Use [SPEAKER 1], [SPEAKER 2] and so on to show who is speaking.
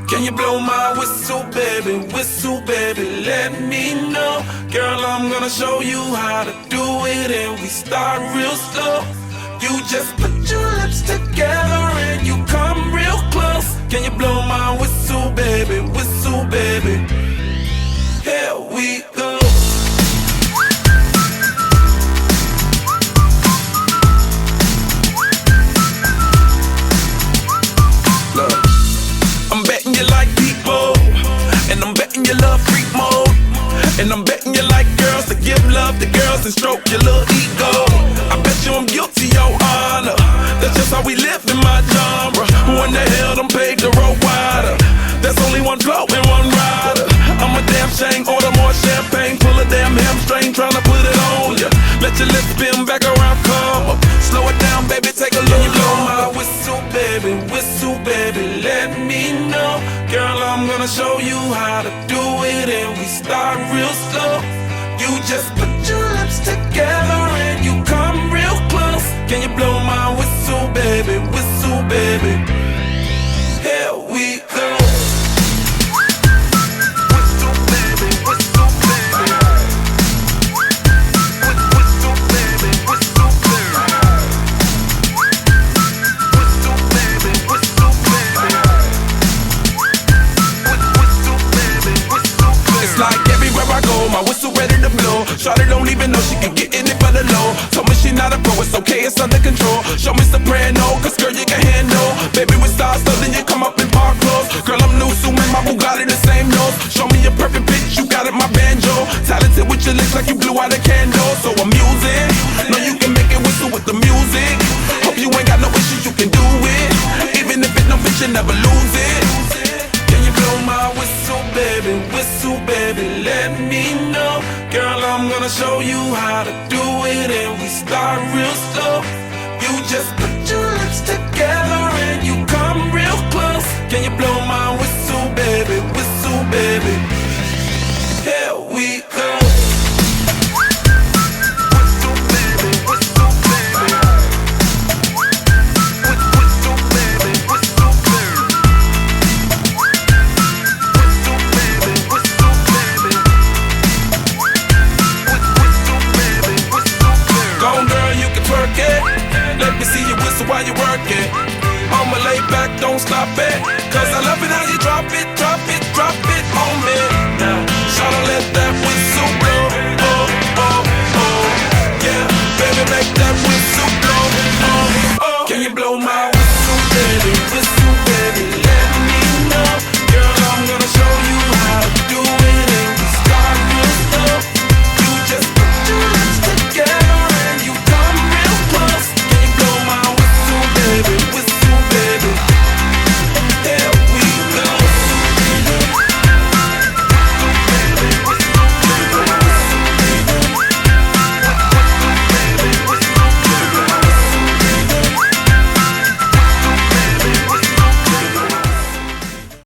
[SPEAKER 1] Can you blow my whistle, baby, let me know. Girl, I'm gonna show you how to do it, and we start real slow. You just put your lips together and you come real close. Can you blow my whistle, baby, here we go. Look, I'm betting you like people, and I'm betting you love freak mode, and I'm betting you like girls to give love to girls and stroke your little ego. I bet you I'm guilty, your honor. That's just how we live in my genre. Who in the hell done paved the road wider? There's only one flow and one rider. I'm a damn shame, order more champagne, pull a damn hamstring, tryna put it on ya. Let your lips spin back around, come up. Slow it down, baby, take a look. Blow my whistle, baby, let me know. Girl, I'm gonna show you how to do it, and we start real slow. You just put your lips together and you come real close. Can you blow my whistle, baby, here we go. My whistle ready to blow. Shawty don't even know she can get in it for the low. Told me she not a pro, it's okay, it's under control. Show me soprano, cause girl you can handle. Baby with stars, so then you come up in park clothes. Girl I'm new, so my Bugatti the same nose. Show me your perfect pitch, you got it, my banjo. Talented with your lips like you blew out a candle. So I'm using, know you can make it whistle with the music. Hope you ain't got no issues, you can do it. Even if it no bitch, you never lose it. Can you blow my whistle, baby, let me know. Girl, I'm gonna show you how to do it, and we start real slow. You just put your lips together and you come real close. Can you blow my whistle, baby, here we go. Let me see you whistle while you work it. I'ma lay back, don't stop it, cause I love it how you drop it on me. Now, shout out, let that